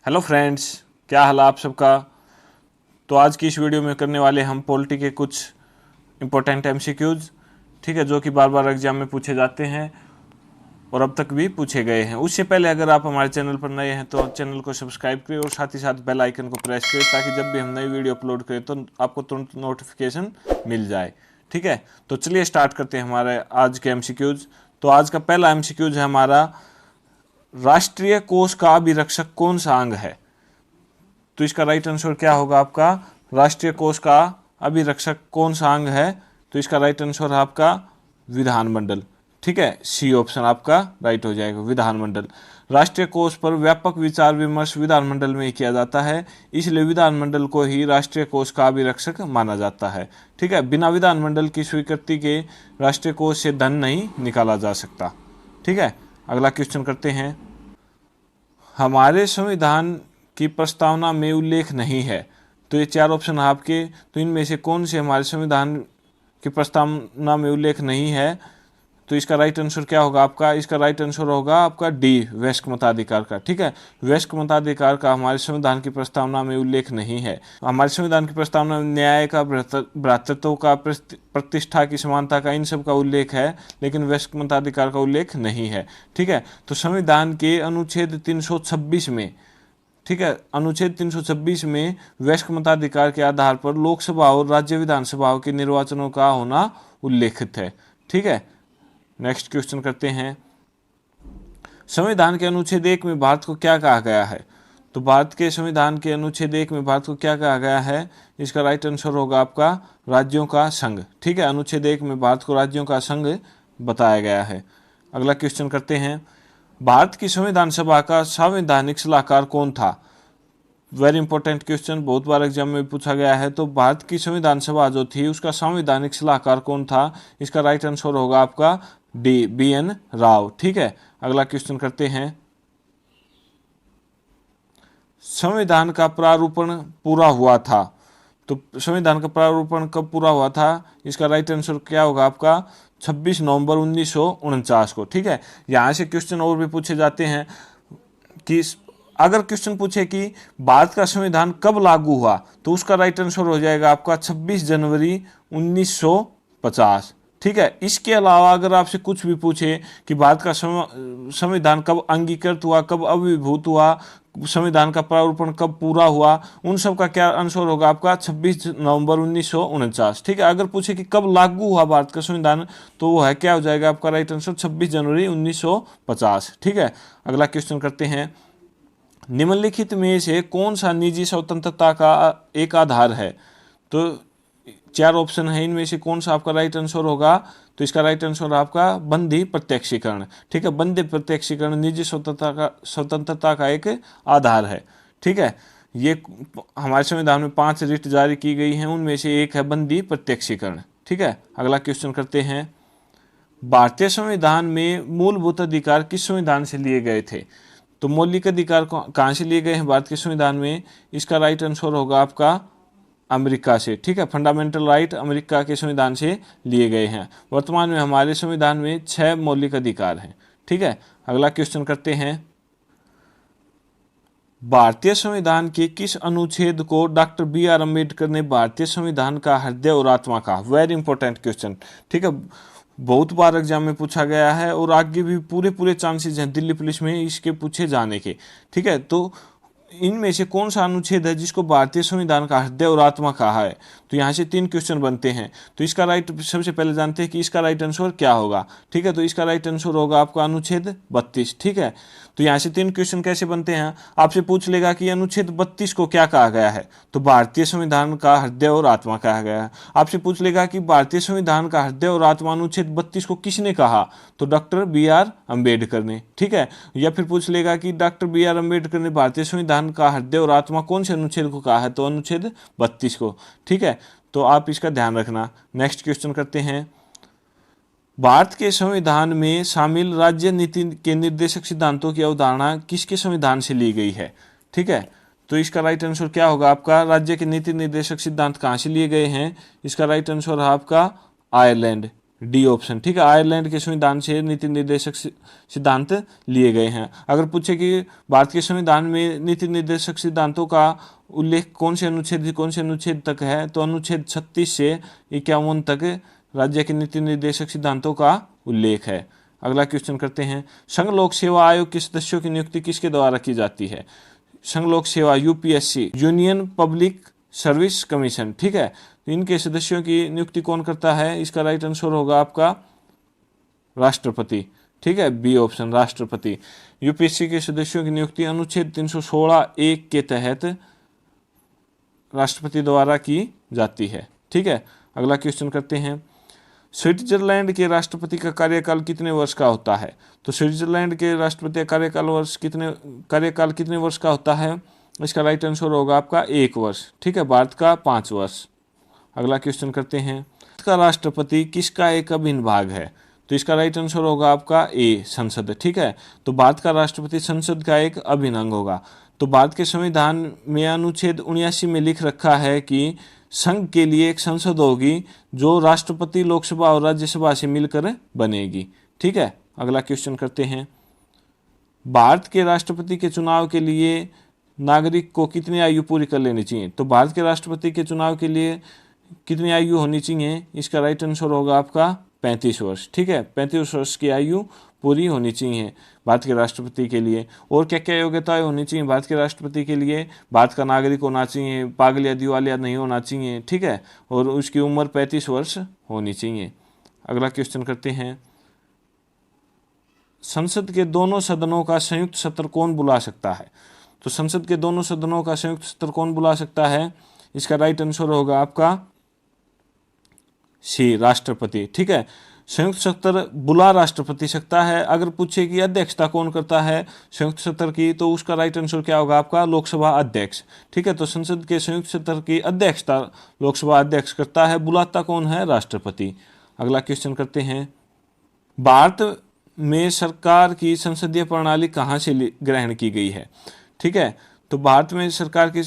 Hello friends, क्या हाल है आप सबका। तो आज की इस वीडियो में करने वाले हम पॉलिटी के कुछ इम्पोर्टेंट एमसीक्यूज, ठीक है, जो कि बार बार एग्जाम में पूछे जाते हैं और अब तक भी पूछे गए हैं। उससे पहले अगर आप हमारे चैनल पर नए हैं तो चैनल को सब्सक्राइब करें और साथ ही साथ बेल आइकन को प्रेस करें ताकि जब भी हम नई वीडियो अपलोड करें तो आपको तुरंत नोटिफिकेशन मिल जाए। ठीक है, तो चलिए स्टार्ट करते हैं हमारे आज के एमसीक्यूज। तो आज का पहला एमसीक्यूज है हमारा, राष्ट्रीय कोष का अभिरक्षक कौन सा अंग है। तो इसका राइट आंसर क्या होगा आपका, राष्ट्रीय कोष का अभिरक्षक कौन सा अंग है। तो इसका राइट आंसर है आपका विधानमंडल। ठीक है, सी ऑप्शन आपका राइट हो जाएगा, विधानमंडल। राष्ट्रीय कोष पर व्यापक विचार विमर्श विधानमंडल में ही किया जाता है, इसलिए विधानमंडल को ही राष्ट्रीय कोष का अभिरक्षक माना जाता है। ठीक है, बिना विधानमंडल की स्वीकृति के राष्ट्रीय कोष से धन नहीं निकाला जा सकता। ठीक है, अगला क्वेश्चन करते हैं। हमारे संविधान की प्रस्तावना में उल्लेख नहीं है। तो ये चार ऑप्शन है आपके, तो इनमें से कौन से हमारे संविधान की प्रस्तावना में उल्लेख नहीं है। तो इसका राइट आंसर क्या होगा आपका, इसका राइट आंसर होगा आपका डी, वयस्क मताधिकार का। ठीक है, वयस्क मताधिकार का हमारे संविधान की प्रस्तावना में उल्लेख नहीं है। हमारे संविधान की प्रस्तावना में न्याय का, भ्रातृत्व का, प्रतिष्ठा की, समानता का, इन सब का उल्लेख है, लेकिन वयस्क मताधिकार का उल्लेख नहीं है। ठीक है, तो संविधान के अनुच्छेद 326 में, ठीक है, अनुच्छेद 326 में वयस्क मताधिकार के आधार पर लोकसभा और राज्य विधानसभाओं के निर्वाचनों का होना उल्लेखित है। ठीक है, नेक्स्ट क्वेश्चन करते हैं। संविधान के अनुच्छेद 1 में भारत को क्या कहा गया है। तो भारत के संविधान के अनुच्छेद 1 में भारत को क्या कहा गया है, इसका राइट आंसर होगा आपका राज्यों का संघ। ठीक है, अनुच्छेद 1 में भारत को राज्यों का संघ बताया गया है। अगला क्वेश्चन करते हैं। भारत की संविधान सभा का संवैधानिक सलाहकार कौन था। वेरी इंपॉर्टेंट क्वेश्चन, बहुत बार एग्जाम में पूछा गया है। तो भारत की संविधान सभा जो थी उसका संवैधानिक सलाहकार कौन था, इसका राइट आंसर होगा आपका डी, BN राव। ठीक है, अगला क्वेश्चन करते हैं। संविधान का प्रारूपण पूरा हुआ था। तो संविधान का प्रारूपण कब पूरा हुआ था, इसका राइट आंसर क्या होगा आपका 26 नवंबर 1949 को। ठीक है, यहाँ से क्वेश्चन और भी पूछे जाते हैं कि अगर क्वेश्चन पूछे कि भारत का संविधान कब लागू हुआ, तो उसका राइट आंसर हो जाएगा आपका 26 जनवरी 1950। ठीक है, इसके अलावा अगर आपसे कुछ भी पूछे कि भारत का संविधान कब अंगीकृत हुआ, कब अभिभूत हुआ, संविधान का प्रारूपण कब पूरा हुआ, उन सब का क्या आंसर होगा आपका 26 नवंबर 1949। ठीक है, अगर पूछे कि कब लागू हुआ भारत का संविधान, तो वो है क्या हो जाएगा आपका राइट आंसर 26 जनवरी 1950। ठीक है, अगला क्वेश्चन करते हैं। निम्नलिखित में से कौन सा निजी स्वतंत्रता का एक आधार है। तो चार ऑप्शन है, इनमें से कौन सा आपका राइट आंसर होगा। तो इसका राइट आंसर आपका बंदी प्रत्यक्षीकरण। ठीक है, बंदी प्रत्यक्षीकरण निजी स्वतंत्रता का एक आधार है। ठीक है, ये हमारे संविधान में 5 रिट जारी की गई हैं, उनमें से एक है बंदी प्रत्यक्षीकरण। ठीक है, अगला क्वेश्चन करते हैं। भारतीय संविधान में मूलभूत अधिकार किस संविधान से लिए गए थे। तो मौलिक अधिकार कहाँ से लिए गए हैं भारत के संविधान में, इसका राइट आंसर होगा आपका अमेरिका से। ठीक है, फंडामेंटल राइट अमेरिका के संविधान से लिए गए हैं। वर्तमान में हमारे संविधान में 6 मौलिक अधिकार हैं। ठीक है, अगला क्वेश्चन करते हैं। भारतीय संविधान के किस अनुच्छेद को डॉक्टर BR अम्बेडकर ने भारतीय संविधान का हृदय और आत्मा कहा। Very important question. ठीक है, बहुत बार एग्जाम में पूछा गया है और आगे भी पूरे चांसेस हैं दिल्ली पुलिस में इसके पूछे जाने के। ठीक है, तो इनमें से कौन सा अनुच्छेद है जिसको भारतीय संविधान का हृदय और आत्मा कहा है। तो यहाँ से 3 क्वेश्चन बनते हैं। तो इसका राइट, सबसे पहले जानते हैं कि इसका राइट आंसर क्या होगा। ठीक है, तो इसका राइट आंसर होगा आपका अनुच्छेद 32। ठीक है, तो यहाँ से 3 क्वेश्चन कैसे बनते हैं, आपसे पूछ लेगा कि अनुच्छेद 32 को क्या कहा गया है। तो भारतीय संविधान का हृदय और आत्मा कहा गया है। आपसे पूछ लेगा कि भारतीय संविधान का हृदय और आत्मा अनुच्छेद 32 को किसने कहा। तो डॉक्टर BR अम्बेडकर ने। ठीक है, या फिर पूछ लेगा कि डॉक्टर BR अम्बेडकर ने भारतीय संविधान का हृदय और आत्मा कौन से अनुच्छेद को कहा है। तो अनुच्छेद 32 को। ठीक है, तो आप इसका ध्यान रखना। नेक्स्ट क्वेश्चन करते हैं। भारत के संविधान में शामिल राज्य नीति के निर्देशक सिद्धांतों की अवधारणा किसके संविधान से ली गई है। ठीक है, तो इसका राइट आंसर क्या होगा आपका, राज्य के नीति निर्देशक सिद्धांत कहाँ से लिए गए हैं। इसका राइट आंसर है आपका आयरलैंड। डी ऑप्शन, ठीक है। आयरलैंड के संविधान से नीति निर्देशक सिद्धांत लिए गए हैं। अगर पूछे कि भारत के संविधान में नीति निर्देशक सिद्धांतों का उल्लेख कौन से अनुच्छेद तक है, तो अनुच्छेद 36 से 51 तक राज्य के नीति निर्देशक सिद्धांतों का उल्लेख है। अगला क्वेश्चन करते हैं, संघ लोक सेवा आयोग के सदस्यों की नियुक्ति किसके द्वारा की जाती है? संघ लोक सेवा UPSC, union public service commission, ठीक है। तो इनके सदस्यों की नियुक्ति कौन करता है? इसका राइट आंसर होगा आपका राष्ट्रपति, ठीक है, बी ऑप्शन राष्ट्रपति। यूपीएससी के सदस्यों की नियुक्ति अनुच्छेद 316(1) के तहत राष्ट्रपति द्वारा की जाती है, ठीक है। अगला क्वेश्चन करते हैं, स्विट्जरलैंड के राष्ट्रपति का कार्यकाल कितने वर्ष का होता है? तो स्विट्जरलैंड के राष्ट्रपति का कार्यकाल कितने वर्ष का होता है? इसका राइट आंसर होगा आपका 1 वर्ष, ठीक है। भारत का 5 वर्ष। अगला क्वेश्चन करते हैं, भारत का राष्ट्रपति किसका एक अभिन्न भाग है? तो इसका राइट आंसर होगा आपका ए, संसद, ठीक है। तो भारत का राष्ट्रपति संसद का एक अभिन्न अंग होगा। तो भारत के संविधान में अनुच्छेद 79 में लिख रखा है कि संघ के लिए एक संसद होगी जो राष्ट्रपति, लोकसभा और राज्यसभा से मिलकर बनेगी, ठीक है। अगला क्वेश्चन करते हैं, भारत के राष्ट्रपति के चुनाव के लिए नागरिक को कितनी आयु पूरी कर लेनी चाहिए? तो भारत के राष्ट्रपति के चुनाव के लिए कितनी आयु होनी चाहिए? इसका राइट आंसर होगा आपका 35 वर्ष, ठीक है। 35 वर्ष की आयु पूरी होनी चाहिए भारत के राष्ट्रपति के लिए। और क्या क्या योग्यताएं होनी चाहिए भारत के राष्ट्रपति के लिए? भारत का नागरिक होना चाहिए, पागल या दिवालिया नहीं होना चाहिए, ठीक है, और उसकी उम्र 35 वर्ष होनी चाहिए। अगला क्वेश्चन करते हैं, संसद के दोनों सदनों का संयुक्त सत्र कौन बुला सकता है? तो संसद के दोनों सदनों का संयुक्त सत्र कौन बुला सकता है? इसका राइट आंसर होगा आपका सी, राष्ट्रपति, ठीक है। संयुक्त सत्र बुला राष्ट्रपति सकता है। अगर पूछे कि अध्यक्षता कौन करता है संयुक्त सत्र की, तो उसका राइट आंसर क्या होगा आपका? लोकसभा अध्यक्ष, ठीक है। तो संसद के संयुक्त सत्र की अध्यक्षता लोकसभा अध्यक्ष करता है, बुलाता कौन है? राष्ट्रपति। अगला क्वेश्चन करते हैं, भारत में सरकार की संसदीय प्रणाली कहाँ से ग्रहण की गई है? ठीक है, तो भारत में सरकार की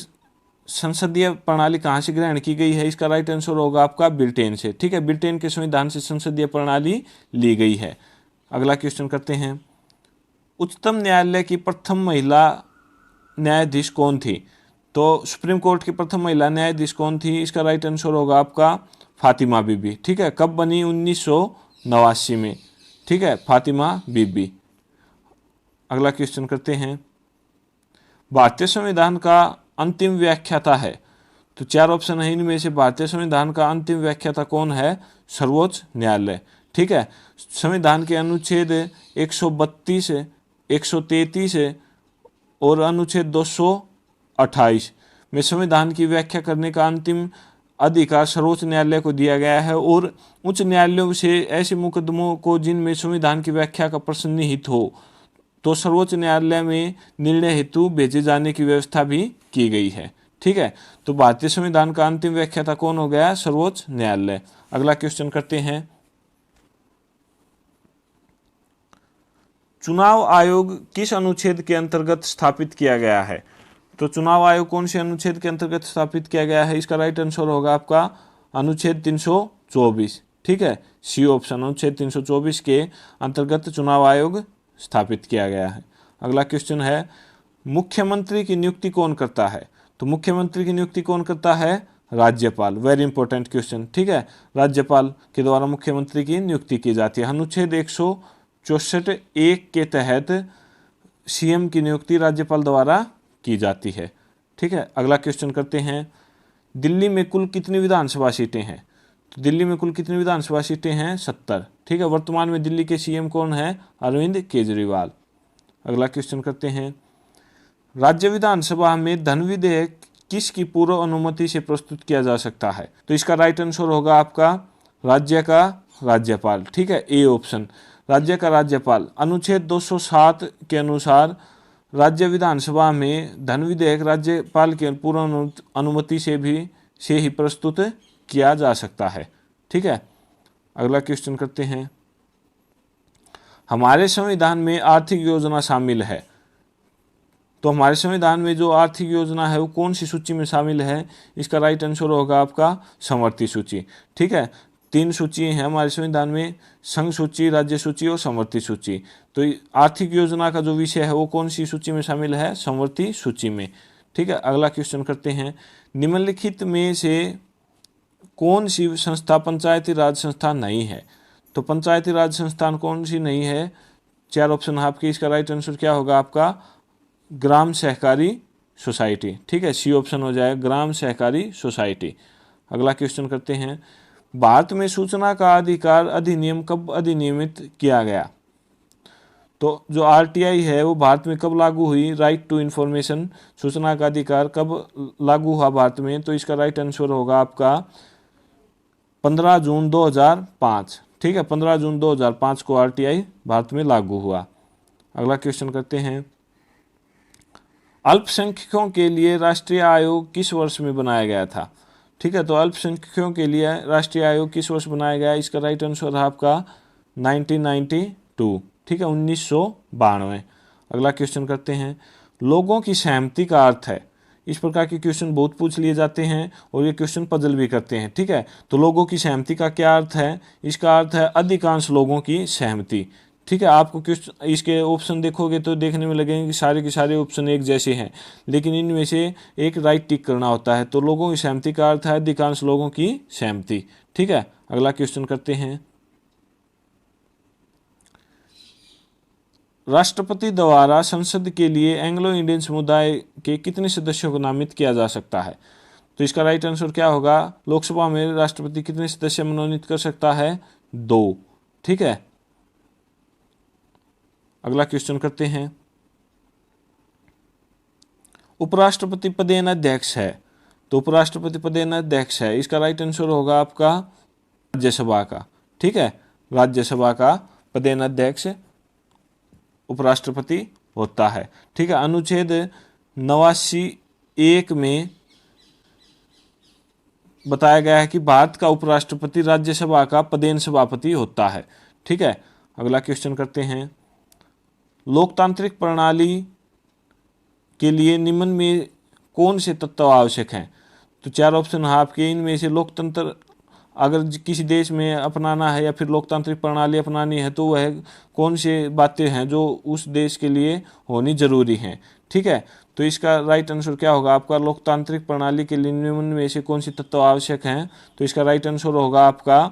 संसदीय प्रणाली कहाँ से ग्रहण की गई है? इसका राइट आंसर होगा आपका ब्रिटेन से, ठीक है। ब्रिटेन के संविधान से संसदीय प्रणाली ली गई है। अगला क्वेश्चन करते हैं, उच्चतम न्यायालय की प्रथम महिला न्यायाधीश कौन थी? तो सुप्रीम कोर्ट की प्रथम महिला न्यायाधीश कौन थी? इसका राइट आंसर होगा आपका फातिमा बीबी, ठीक है। कब बनी? 1989 में, ठीक है, फातिमा बीबी। अगला क्वेश्चन करते हैं, भारतीय संविधान का अंतिम व्याख्याता है? तो 4 ऑप्शन है, इनमें से भारतीय संविधान का अंतिम व्याख्याता कौन है? सर्वोच्च न्यायालय, ठीक है। संविधान के अनुच्छेद 132, 133 और अनुच्छेद 228 में संविधान की व्याख्या करने का अंतिम अधिकार सर्वोच्च न्यायालय को दिया गया है, और उच्च न्यायालयों से ऐसे मुकदमों को जिनमें संविधान की व्याख्या का प्रश्न निहित हो, तो सर्वोच्च न्यायालय में निर्णय हेतु भेजे जाने की व्यवस्था भी की गई है, ठीक है। तो भारतीय संविधान का अंतिम व्याख्याता कौन हो गया? सर्वोच्च न्यायालय। अगला क्वेश्चन करते हैं, चुनाव आयोग किस अनुच्छेद के अंतर्गत स्थापित किया गया है? तो चुनाव आयोग कौन से अनुच्छेद के अंतर्गत स्थापित किया गया है? इसका राइट आंसर होगा आपका अनुच्छेद 324, ठीक है, सी ऑप्शन। अनुच्छेद 324 के अंतर्गत चुनाव आयोग स्थापित किया गया है। अगला क्वेश्चन है, मुख्यमंत्री की नियुक्ति कौन करता है? तो मुख्यमंत्री की नियुक्ति कौन करता है? राज्यपाल। वेरी इंपॉर्टेंट क्वेश्चन, ठीक है। राज्यपाल के द्वारा मुख्यमंत्री की नियुक्ति की जाती है। अनुच्छेद 164(1) के तहत सीएम की नियुक्ति राज्यपाल द्वारा की जाती है, ठीक है। अगला क्वेश्चन करते हैं, दिल्ली में कुल कितनी विधानसभा सीटें हैं? तो दिल्ली में कुल कितनी विधानसभा सीटें हैं? 70, ठीक है। वर्तमान में दिल्ली के सीएम कौन है? अरविंद केजरीवाल। अगला क्वेश्चन करते हैं, राज्य विधानसभा में धन विधेयक किसकी पूर्व अनुमति से प्रस्तुत किया जा सकता है? तो इसका राइट आंसर होगा आपका राज्य का राज्यपाल, ठीक है, ए ऑप्शन, राज्य का राज्यपाल। अनुच्छेद 207 के अनुसार राज्य विधानसभा में धन विधेयक राज्यपाल की पूर्व अनुमति से ही प्रस्तुत किया जा सकता है, ठीक है। अगला क्वेश्चन करते हैं, हमारे संविधान में आर्थिक योजना शामिल है? तो हमारे संविधान में जो आर्थिक योजना है वो कौन सी सूची में शामिल है? इसका राइट आंसर होगा आपका समवर्ती सूची, ठीक है। तीन सूची हैं हमारे संविधान में, संघ सूची, राज्य सूची और समवर्ती सूची। तो आर्थिक योजना का जो विषय है वो कौन सी सूची में शामिल है, समवर्ती सूची में। ठीक है, अगला क्वेश्चन करते हैं, निम्नलिखित में से कौन सी संस्था पंचायती राज संस्था नहीं है। तो पंचायती राज संस्थान कौन सी नहीं है, चार ऑप्शन आपके, इसका राइट आंसर क्या होगा आपका, ग्राम सहकारी सोसाइटी। ठीक है, सी ऑप्शन हो जाएगा, ग्राम सहकारी सोसाइटी। अगला क्वेश्चन करते हैं, भारत में सूचना का अधिकार अधिनियम कब अधिनियमित किया गया। तो जो आरटीआई है वो भारत में कब लागू हुई, राइट टू इंफॉर्मेशन, सूचना का अधिकार कब लागू हुआ भारत में। तो इसका राइट आंसर होगा आपका 15 जून 2005। ठीक है, 15 जून 2005 को आरटीआई भारत में लागू हुआ। अगला क्वेश्चन करते हैं, अल्पसंख्यकों के लिए राष्ट्रीय आयोग किस वर्ष में बनाया गया था। ठीक है, तो अल्पसंख्यकों के लिए राष्ट्रीय आयोग किस वर्ष बनाया गया, इसका राइट आंसर है आपका 1992। ठीक है, 1992। अगला क्वेश्चन करते हैं, लोगों की सहमति का अर्थ है। इस प्रकार के क्वेश्चन बहुत पूछ लिए जाते हैं और ये क्वेश्चन पजल भी करते हैं। ठीक है, तो लोगों की सहमति का क्या अर्थ है, इसका अर्थ है अधिकांश लोगों की सहमति। ठीक है, आपको क्वेश्चन इसके ऑप्शन देखोगे तो देखने में लगेंगे कि सारे के सारे ऑप्शन एक जैसे हैं, लेकिन इनमें से एक राइट टिक करना होता है। तो लोगों की सहमति का अर्थ है अधिकांश लोगों की सहमति। ठीक है, अगला क्वेश्चन करते हैं, राष्ट्रपति द्वारा संसद के लिए एंग्लो इंडियन समुदाय के कितने सदस्यों को नामित किया जा सकता है। तो इसका राइट आंसर क्या होगा, लोकसभा में राष्ट्रपति कितने सदस्य मनोनीत कर सकता है, 2। ठीक है, अगला क्वेश्चन करते हैं, उपराष्ट्रपति पदेन अध्यक्ष है। तो उपराष्ट्रपति पदेन अध्यक्ष है, इसका राइट आंसर होगा आपका राज्यसभा का। ठीक है, राज्यसभा का पदेन अध्यक्ष उपराष्ट्रपति होता है। ठीक है, अनुच्छेद 89(1) में बताया गया है कि भारत का उपराष्ट्रपति राज्यसभा का पदेन सभापति होता है। ठीक है, अगला क्वेश्चन करते हैं, लोकतांत्रिक प्रणाली के लिए निम्न में कौन से तत्व आवश्यक हैं। तो चार ऑप्शन है आपके, इनमें से लोकतंत्र अगर किसी देश में अपनाना है या फिर लोकतांत्रिक प्रणाली अपनानी है तो वह कौन सी बातें हैं जो उस देश के लिए होनी जरूरी हैं। ठीक है, तो इसका राइट आंसर क्या होगा आपका, लोकतांत्रिक प्रणाली के लिए निम्न में से कौन सी तत्व आवश्यक हैं। तो इसका राइट आंसर होगा आपका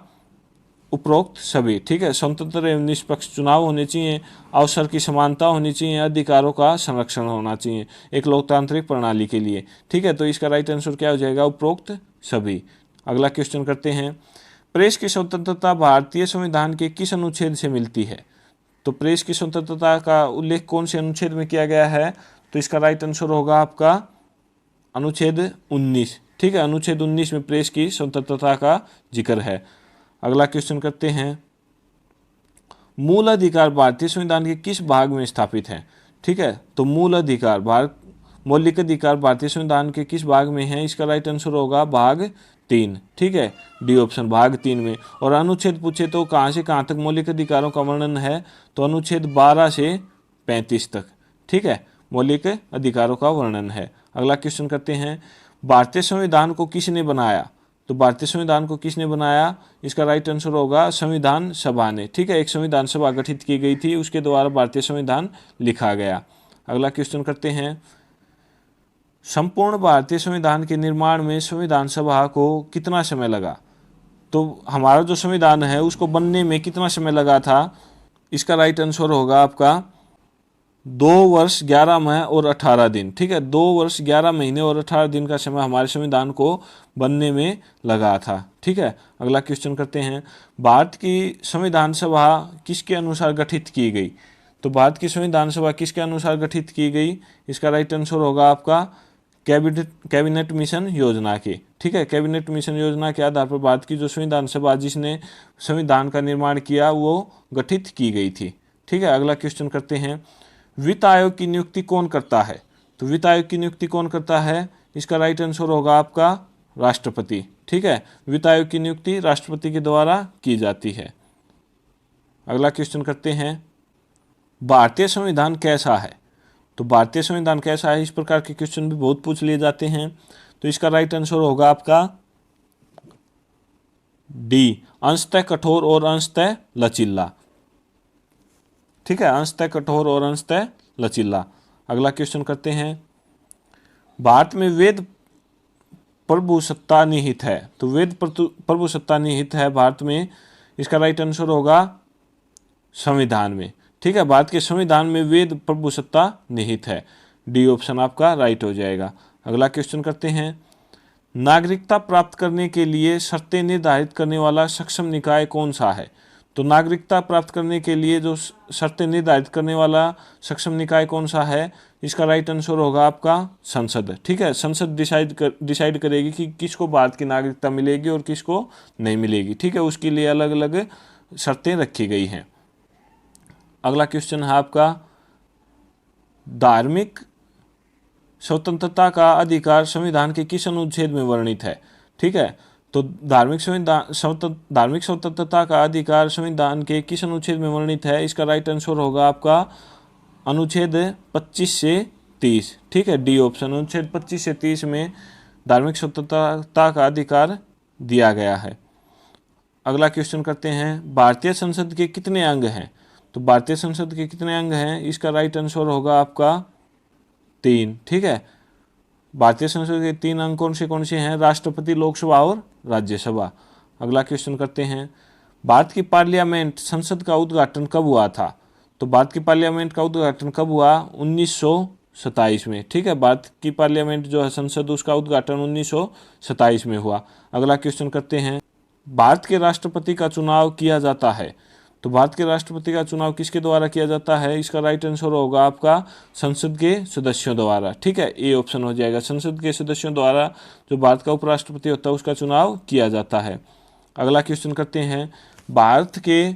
उपरोक्त सभी। ठीक है, स्वतंत्र एवं निष्पक्ष चुनाव होने चाहिए, अवसर की समानता होनी चाहिए, अधिकारों का संरक्षण होना चाहिए एक लोकतांत्रिक प्रणाली के लिए। ठीक है, तो इसका राइट आंसर क्या हो जाएगा, उपरोक्त सभी। अगला क्वेश्चन करते हैं, प्रेस की स्वतंत्रता भारतीय संविधान के किस अनुच्छेद से मिलती है। तो प्रेस की स्वतंत्रता का उल्लेख कौन से अनुच्छेद में किया गया है। तो इसका राइट आंसर होगा आपका अनुच्छेद 19। ठीक है, अनुच्छेद 19 में प्रेस की स्वतंत्रता का जिक्र है। अगला क्वेश्चन करते हैं, मूल अधिकार भारतीय संविधान के किस भाग में स्थापित है। ठीक है, तो मूल अधिकार मौलिक अधिकार भारतीय संविधान के किस भाग में है, इसका राइट आंसर होगा भाग 3। ठीक है, डी ऑप्शन, भाग 3 में। और अनुच्छेद पूछे तो कहाँ से कहाँ तक मौलिक अधिकारों का वर्णन है, तो अनुच्छेद 12 से 35 तक। ठीक है, मौलिक अधिकारों का वर्णन है। अगला क्वेश्चन करते हैं, भारतीय संविधान को किसने बनाया। तो भारतीय संविधान को किसने बनाया, इसका राइट आंसर होगा संविधान सभा ने। ठीक है, एक संविधान सभा गठित की गई थी, उसके द्वारा भारतीय संविधान लिखा गया। अगला क्वेश्चन करते हैं, संपूर्ण भारतीय संविधान के निर्माण में संविधान सभा को कितना समय लगा। तो हमारा जो संविधान है उसको बनने में कितना समय लगा था, इसका राइट आंसर होगा आपका 2 वर्ष 11 माह और 18 दिन। ठीक है, 2 वर्ष 11 महीने और 18 दिन का समय हमारे संविधान को बनने में लगा था। ठीक है, अगला क्वेश्चन करते हैं, भारत की संविधान सभा किसके अनुसार गठित की गई। तो भारत की संविधान सभा किसके अनुसार गठित की गई, इसका राइट आंसर होगा आपका कैबिनेट मिशन योजना की। ठीक है, कैबिनेट मिशन योजना के आधार पर भारत की जो संविधान सभा जिसने संविधान का निर्माण किया वो गठित की गई थी। ठीक है, अगला क्वेश्चन करते हैं, वित्त आयोग की नियुक्ति कौन करता है। तो वित्त आयोग की नियुक्ति कौन करता है, इसका राइट आंसर होगा आपका राष्ट्रपति। ठीक है, वित्त आयोग की नियुक्ति राष्ट्रपति के द्वारा की जाती है। अगला क्वेश्चन करते हैं, भारतीय संविधान कैसा है। तो भारतीय संविधान कैसा है, इस प्रकार के क्वेश्चन भी बहुत पूछ लिए जाते हैं। तो इसका राइट आंसर होगा आपका डी, अंशतः कठोर और अंशतः लचीला। ठीक है, अंशतः कठोर और अंशतः लचीला। अगला क्वेश्चन करते हैं, भारत में वेद प्रभुसत्ता निहित है। तो वेद प्रभुसत्ता निहित है भारत में, इसका राइट आंसर होगा संविधान में। ठीक है, भारत के संविधान में वेद प्रभुसत्ता निहित है। डी ऑप्शन आपका राइट हो जाएगा। अगला क्वेश्चन करते हैं, नागरिकता प्राप्त करने के लिए शर्तें निर्धारित करने वाला सक्षम निकाय कौन सा है। तो नागरिकता प्राप्त करने के लिए जो शर्तें निर्धारित करने वाला सक्षम निकाय कौन सा है, इसका राइट आंसर होगा आपका संसद। ठीक है, संसद डिसाइड करेगी कि किसको भारत की नागरिकता मिलेगी और किसको नहीं मिलेगी। ठीक है, उसके लिए अलग अलग शर्तें रखी गई हैं। अगला क्वेश्चन है आपका, धार्मिक स्वतंत्रता का अधिकार संविधान के किस अनुच्छेद में वर्णित है। ठीक है, तो धार्मिक स्वतंत्रता का अधिकार संविधान के किस अनुच्छेद में वर्णित है, इसका राइट आंसर होगा आपका अनुच्छेद 25 से 30। ठीक है, डी ऑप्शन, अनुच्छेद 25 से 30 में धार्मिक स्वतंत्रता का अधिकार दिया गया है। अगला क्वेश्चन करते हैं, भारतीय संसद के कितने अंग हैं। तो भारतीय संसद के कितने अंग हैं, इसका राइट आंसर होगा आपका 3। ठीक है, भारतीय संसद के 3 अंग कौन से हैं, राष्ट्रपति, लोकसभा और राज्यसभा। अगला क्वेश्चन करते हैं, भारत की पार्लियामेंट संसद का उद्घाटन कब हुआ था। तो भारत की पार्लियामेंट का उद्घाटन कब हुआ, 1927 में। ठीक है, भारत की पार्लियामेंट जो है संसद, उसका उद्घाटन 1927 में हुआ। अगला क्वेश्चन करते हैं, भारत के राष्ट्रपति का चुनाव किया जाता है। तो भारत के राष्ट्रपति का चुनाव किसके द्वारा किया जाता है, इसका राइट आंसर होगा आपका संसद के सदस्यों द्वारा। ठीक है, ए ऑप्शन हो जाएगा, संसद के सदस्यों द्वारा जो भारत का उपराष्ट्रपति होता है उसका चुनाव किया जाता है। अगला क्वेश्चन करते हैं, भारत के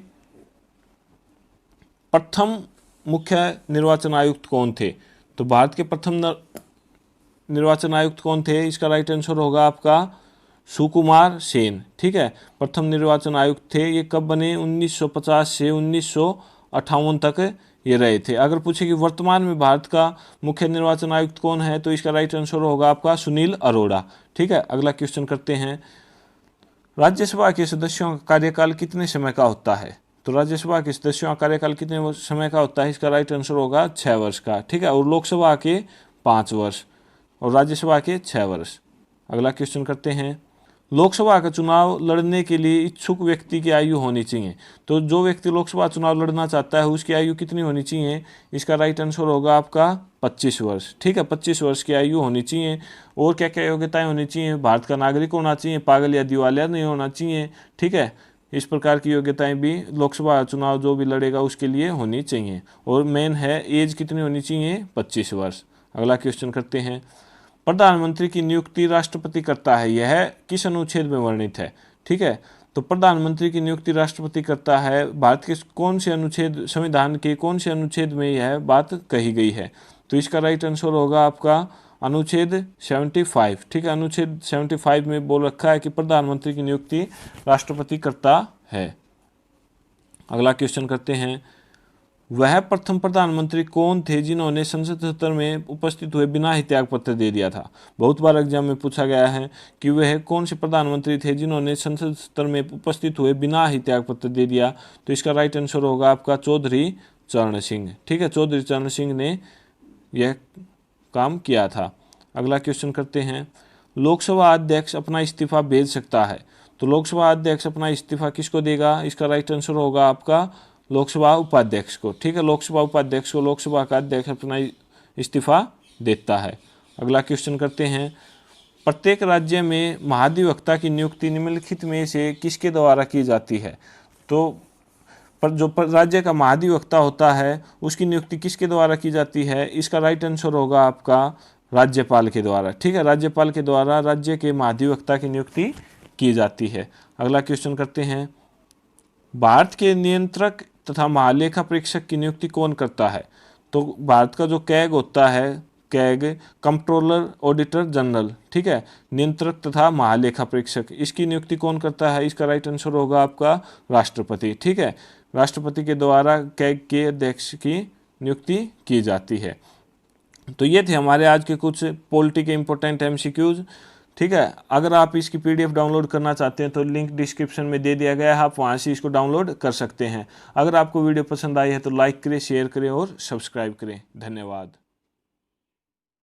प्रथम मुख्य निर्वाचन आयुक्त कौन थे। तो भारत के प्रथम निर्वाचन आयुक्त कौन थे, इसका राइट आंसर होगा आपका सुकुमार सेन। ठीक है, प्रथम निर्वाचन आयुक्त थे। ये कब बने, 1950 से 1958 तक ये रहे थे। अगर पूछे कि वर्तमान में भारत का मुख्य निर्वाचन आयुक्त कौन है, तो इसका राइट आंसर होगा आपका सुनील अरोड़ा। ठीक है, अगला क्वेश्चन करते हैं, राज्यसभा के सदस्यों का कार्यकाल कितने समय का होता है। तो राज्यसभा के सदस्यों का कार्यकाल कितने समय का होता है, इसका राइट आंसर होगा 6 वर्ष का। ठीक है, और लोकसभा के 5 वर्ष और राज्यसभा के 6 वर्ष। अगला क्वेश्चन करते हैं, लोकसभा का चुनाव लड़ने के लिए इच्छुक व्यक्ति की आयु होनी चाहिए। तो जो व्यक्ति लोकसभा चुनाव लड़ना चाहता है उसकी आयु कितनी होनी चाहिए, इसका राइट आंसर होगा आपका 25 वर्ष। ठीक है, 25 वर्ष की आयु होनी चाहिए। और क्या क्या योग्यताएं होनी चाहिए, भारत का नागरिक होना चाहिए, पागल या दिवालिया नहीं होना चाहिए। ठीक है, इस प्रकार की योग्यताएं भी लोकसभा चुनाव जो भी लड़ेगा उसके लिए होनी चाहिए। और मेन है एज कितनी होनी चाहिए, 25 वर्ष। अगला क्वेश्चन करते हैं, प्रधानमंत्री की नियुक्ति राष्ट्रपति करता है, यह किस अनुच्छेद में वर्णित है। ठीक है, तो प्रधानमंत्री की नियुक्ति राष्ट्रपति करता है, भारत के कौन से अनुच्छेद, संविधान के कौन से अनुच्छेद में यह बात कही गई है। तो इसका राइट आंसर होगा आपका अनुच्छेद 75। ठीक है, अनुच्छेद 75 में बोल रखा है कि प्रधानमंत्री की नियुक्ति राष्ट्रपति करता है। अगला क्वेश्चन करते हैं, वह प्रथम प्रधानमंत्री कौन थे जिन्होंने संसद सत्र में उपस्थित हुए बिना ही त्याग पत्र दे दिया था। बहुत बार एग्जाम में पूछा गया है कि वह कौन से प्रधानमंत्री थे जिन्होंने संसद सत्र में उपस्थित हुए बिना ही त्याग पत्र दे दिया। तो इसका राइट आंसर होगा आपका चौधरी चरण सिंह। ठीक है, चौधरी चरण सिंह ने यह काम किया था। अगला क्वेश्चन करते हैं, लोकसभा अध्यक्ष अपना इस्तीफा भेज सकता है। तो लोकसभा अध्यक्ष अपना इस्तीफा किसको देगा, इसका राइट आंसर होगा आपका लोकसभा उपाध्यक्ष को। ठीक है, लोकसभा उपाध्यक्ष को लोकसभा का अध्यक्ष अपना इस्तीफा देता है। अगला क्वेश्चन करते हैं, प्रत्येक राज्य में महाधिवक्ता की नियुक्ति निम्नलिखित में से किसके द्वारा की जाती है। तो जो राज्य का महाधिवक्ता होता है उसकी नियुक्ति किसके द्वारा की जाती है, इसका राइट आंसर होगा आपका राज्यपाल के द्वारा। ठीक है, राज्यपाल के द्वारा राज्य के महाधिवक्ता की नियुक्ति की जाती है। अगला क्वेश्चन करते हैं, भारत के नियंत्रक तथा महालेखा परीक्षक की नियुक्ति कौन करता है। तो भारत का जो कैग होता है, कैग कंट्रोलर ऑडिटर जनरल। ठीक है, नियंत्रक तथा महालेखा परीक्षक, इसकी नियुक्ति कौन करता है, इसका राइट आंसर होगा आपका राष्ट्रपति। ठीक है, राष्ट्रपति के द्वारा कैग के अध्यक्ष की नियुक्ति की जाती है। तो ये थे हमारे आज के कुछ पॉलिटी के इंपॉर्टेंट एमसीक्यूज। ठीक है। अगर आप इसकी PDF डाउनलोड करना चाहते हैं तो लिंक डिस्क्रिप्शन में दे दिया गया है, आप वहाँ से इसको डाउनलोड कर सकते हैं। अगर आपको वीडियो पसंद आई है तो लाइक करें, शेयर करें और सब्सक्राइब करें। धन्यवाद।